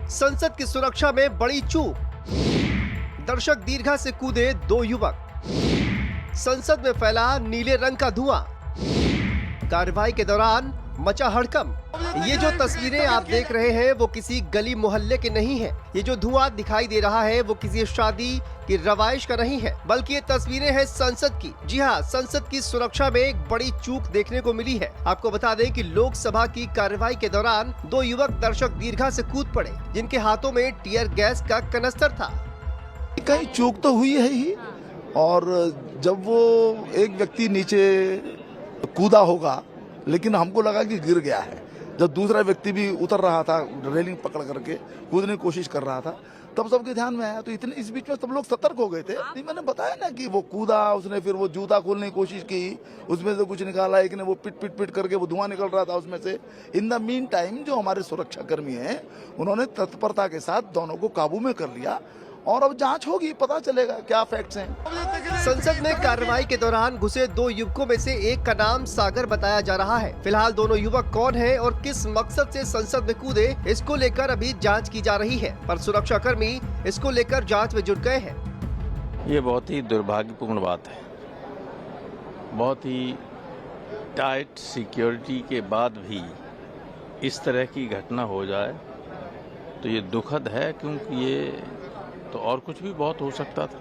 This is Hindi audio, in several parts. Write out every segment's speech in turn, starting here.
संसद की सुरक्षा में बड़ी चूक, दर्शक दीर्घा से कूदे 2 युवक, संसद में फैला नीले रंग का धुआं, कार्रवाई के दौरान मचा हड़कंप। ये जो तस्वीरें आप देख रहे हैं वो किसी गली मोहल्ले के नहीं है। ये जो धुआं दिखाई दे रहा है वो किसी शादी की रवाइश का नहीं है, बल्कि ये तस्वीरें हैं संसद की। जी हाँ, संसद की सुरक्षा में एक बड़ी चूक देखने को मिली है। आपको बता दें कि लोकसभा की कार्रवाई के दौरान 2 युवक दर्शक दीर्घा से कूद पड़े, जिनके हाथों में टीयर गैस का कनस्तर था। कहीं चूक तो हुई है ही, और जब वो एक व्यक्ति नीचे कूदा होगा, लेकिन हमको लगा कि गिर गया है। जब दूसरा व्यक्ति भी उतर रहा था, रेलिंग पकड़ करके कूदने की कोशिश कर रहा था, तब सबके ध्यान में आया। तो इतने इस बीच में सब लोग सतर्क हो गए थे। नहीं, मैंने बताया ना कि वो कूदा, उसने फिर वो जूता खोलने की कोशिश की, उसमें से कुछ निकाला, एक ने वो पिट करके वो धुआं निकल रहा था उसमें से। इन द मीन टाइम जो हमारे सुरक्षा कर्मी हैं, उन्होंने तत्परता के साथ दोनों को काबू में कर लिया, और अब जांच होगी, पता चलेगा क्या फैक्ट्स हैं। संसद में कार्रवाई के दौरान घुसे 2 युवकों में से एक का नाम सागर बताया जा रहा है। फिलहाल दोनों युवक कौन हैं और किस मकसद से संसद में कूदे, इसको लेकर अभी जांच की जा रही है, पर सुरक्षा कर्मी इसको लेकर जांच में जुट गए हैं। ये बहुत ही दुर्भाग्यपूर्ण बात है। बहुत ही टाइट सिक्योरिटी के बाद भी इस तरह की घटना हो जाए तो ये दुखद है, क्योंकि ये तो और कुछ भी बहुत हो सकता था।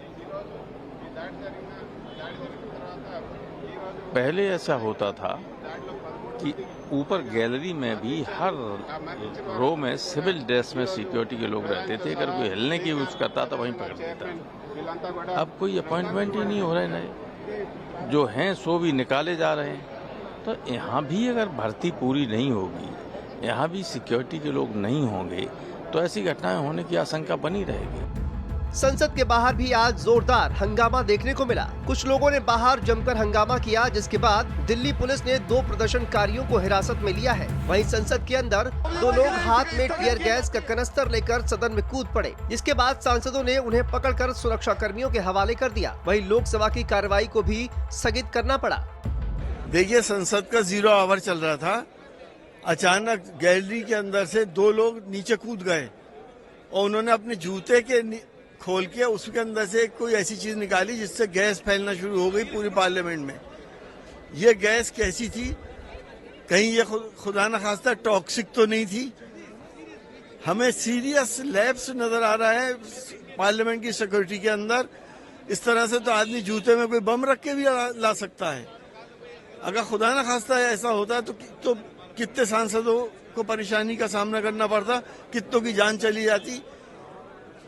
पहले ऐसा होता था कि ऊपर गैलरी में भी हर रो में सिविल ड्रेस में सिक्योरिटी के लोग रहते थे। अगर कोई हिलने की कोशिश करता था वहीं पकड़ लेता। अब कोई अपॉइंटमेंट ही नहीं हो रहे नए, जो हैं सो भी निकाले जा रहे हैं। तो यहाँ भी अगर भर्ती पूरी नहीं होगी, यहाँ भी सिक्योरिटी के लोग नहीं होंगे, तो ऐसी घटनाएं होने की आशंका बनी रहेगी। संसद के बाहर भी आज जोरदार हंगामा देखने को मिला। कुछ लोगों ने बाहर जमकर हंगामा किया, जिसके बाद दिल्ली पुलिस ने 2 प्रदर्शनकारियों को हिरासत में लिया है। वहीं संसद के अंदर 2 लोग हाथ में टीयर गैस का कनस्तर लेकर सदन में कूद पड़े, जिसके बाद सांसदों ने उन्हें पकड़कर सुरक्षा कर्मियों के हवाले कर दिया। वहीं लोकसभा की कार्रवाई को भी स्थगित करना पड़ा। देखिए, संसद का 0 आवर चल रहा था, अचानक गैलरी के अंदर से 2 लोग नीचे कूद गए और उन्होंने अपने जूते के खोल के उसके अंदर से कोई ऐसी चीज निकाली जिससे गैस फैलना शुरू हो गई पूरी पार्लियामेंट में। ये गैस कैसी थी? कहीं ये खुदा न खास्ता टॉक्सिक तो नहीं थी? हमें सीरियस लैप्स नजर आ रहा है पार्लियामेंट की सिक्योरिटी के अंदर। इस तरह से तो आदमी जूते में कोई बम रख के भी ला सकता है। अगर खुदा न खास्ता ऐसा होता तो कितने सांसदों को परेशानी का सामना करना पड़ता, कितनों की जान चली जाती।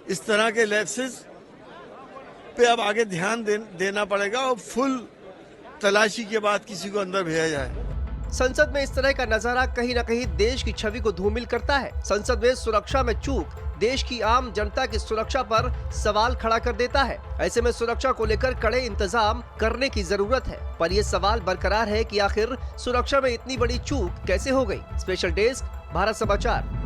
इस तरह के लैप्सेस पे अब आगे ध्यान देना पड़ेगा और फुल तलाशी के बाद किसी को अंदर भेजा जाए। संसद में इस तरह का नजारा कहीं न कहीं देश की छवि को धूमिल करता है। संसद में सुरक्षा में चूक देश की आम जनता की सुरक्षा पर सवाल खड़ा कर देता है। ऐसे में सुरक्षा को लेकर कड़े इंतजाम करने की जरूरत है, पर यह सवाल बरकरार है कि आखिर सुरक्षा में इतनी बड़ी चूक कैसे हो गई। स्पेशल डेस्क, भारत समाचार।